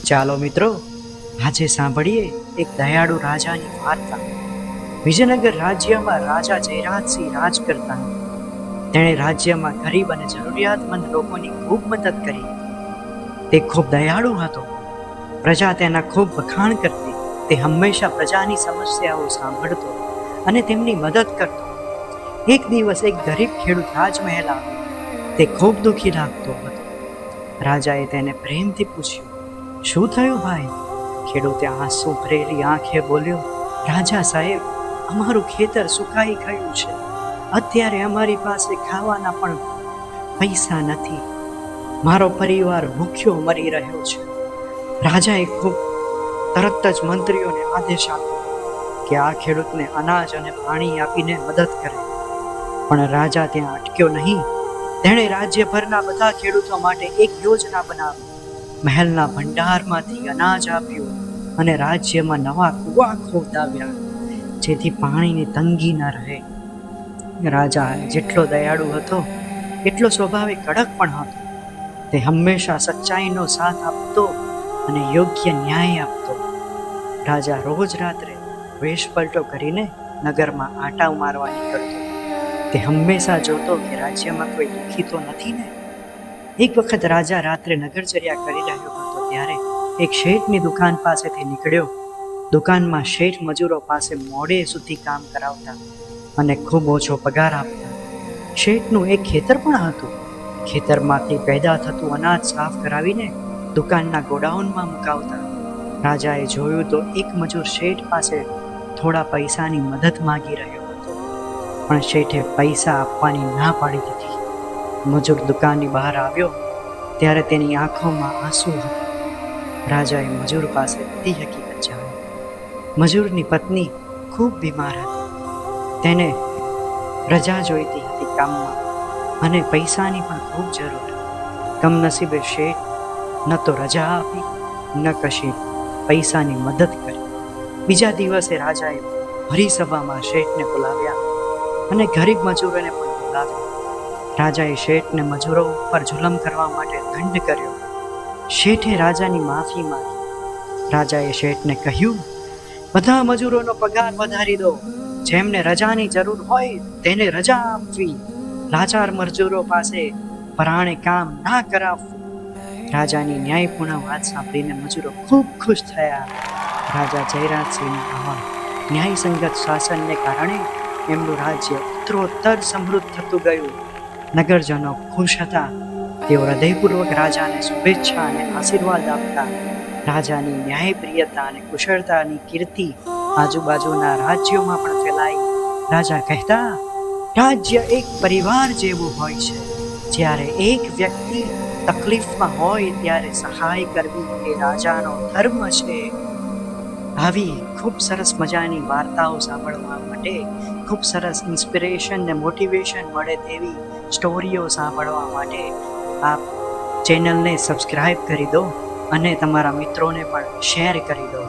ચાલો મિત્રો, આજે સાંભળીએ એક દયાળુ રાજાની વાર્તા. વિજયનગર રાજ્યમાં રાજા જયરાજસિંહ રાજ કરતા. તેણે રાજ્યમાં ગરીબ અને જરૂરિયાતમંદ લોકોની ખૂબ મદદ કરી. તે ખૂબ દયાળુ હતો. પ્રજા તેના ખૂબ વખાણ કરતી. તે હંમેશા પ્રજાની સમસ્યાઓ સાંભળતો અને તેમની મદદ કરતો. એક દિવસ એક ગરીબ ખેડૂત રાજમહેલ આવ્યો. તે ખૂબ દુઃખી લાગતો હતો. રાજાએ તેને પ્રેમથી પૂછ્યું, શું થયું ભાઈ? ખેડૂતે આંસુ ભરેલી આંખે બોલ્યો, રાજા સાહેબ, અમારું ખેતર સુકાઈ ગયું છે. અત્યારે અમારી પાસે ખાવાના પણ પૈસા નથી. મારો પરિવાર ભૂખ્યો મરી રહ્યો છે. રાજાએ તરત જ મંત્રીઓને આદેશ આપ્યો કે આ ખેડૂતને અનાજ અને પાણી આપીને મદદ કરે. પણ રાજા ત્યાં અટક્યો નહીં. તેણે રાજ્યભરના બધા ખેડૂતો માટે એક યોજના બનાવી. મહેલના ભંડારમાંથી અનાજ આપ્યું અને રાજ્યમાં નવા કૂવા ખોદાવ્યા, જેથી પાણીની તંગી ન રહે. રાજા જેટલો દયાળુ હતો એટલો સ્વભાવે કડક પણ હતો. તે હંમેશા સચ્ચાઈનો સાથ આપતો અને યોગ્ય ન્યાય આપતો. રાજા રોજ રાત્રે વેશપલટો કરીને નગરમાં આંટા મારવા નીકળતો. તે હંમેશા જોતો કે રાજ્યમાં કોઈ દુઃખી તો નથી ને. એક વખત રાજા રાત્રે નગરચર્યા કરી રહ્યો હતો ત્યારે એક શેઠની દુકાન પાસેથી નીકળ્યો. દુકાનમાં શેઠ મજૂરો પાસે મોડે સુધી કામ કરાવતા અને ખૂબ ઓછો પગાર આપતા. શેઠનું એક ખેતર પણ હતું. ખેતરમાંથી પેદા થતું અનાજ સાફ કરાવીને દુકાનના ગોડાઉનમાં મુકાવતા. રાજાએ જોયું તો એક મજૂર શેઠ પાસે થોડા પૈસાની મદદ માંગી રહ્યો હતો, પણ શેઠે પૈસા આપવાની ના પાડી દીધી. મજૂર દુકાનની બહાર આવ્યો ત્યારે તેની આંખોમાં આંસુ હતા. રાજાએ મજૂર પાસે બધી હકીકત જાણી. મજૂરની પત્ની ખૂબ બીમાર હતી. તેને રજા જોઈતી હતી કામમાં અને પૈસાની પણ ખૂબ જરૂર. કમનસીબે શેઠ ન તો રજા આપી ન કશી પૈસાની મદદ કરી. બીજા દિવસે રાજાએ ભરી સભામાં શેઠને બોલાવ્યા અને ગરીબ મજૂરોને પણ બોલાવ્યા. રાજાએ શેઠને મજૂરો ઉપર જુલમ કરવા માટે દંડ કર્યો. શેઠે રાજાની માફી માંગી. રાજાએ શેઠને કહ્યું, બધા મજૂરોનો પગાર વધારી દો. જેમને રજાની જરૂર હોય તેને રજા આપવી. લાચાર મજૂરો પાસે પરાણે કામ ના કરાવવું. રાજાની ન્યાયપૂર્ણ વાત સાંભળીને મજૂરો ખૂબ ખુશ થયા. રાજા જયરાજસિંહના આવા ન્યાયસંગત શાસનને કારણે એમનું રાજ્ય ઉત્તરોત્તર સમૃદ્ધ થતું ગયું. નગરજનો ખુશ હતા. તેઓ હૃદયપૂર્વક રાજાને શુભેચ્છા અને આશીર્વાદ આપતા. રાજાની ન્યાયપ્રિયતા અને કુશળતાની કીર્તિ આજુબાજુના રાજ્યોમાં પણ ફેલાઈ. રાજા કહેતા, રાજ્ય એક પરિવાર જેવું હોય છે. જ્યારે એક વ્યક્તિ તકલીફમાં હોય ત્યારે સહાય કરવી એ રાજાનો ધર્મ છે. આવી ખૂબ સરસ મજાની વાર્તાઓ સાંભળવા માટે, ખૂબ સરસ ઇન્સ્પિરેશન ને મોટિવેશન મળે તેવી સ્ટોરીઓ સાંભળવા માટે આપ ચેનલને સબસ્ક્રાઈબ કરી દો અને તમારા મિત્રોને પણ શેર કરી દો.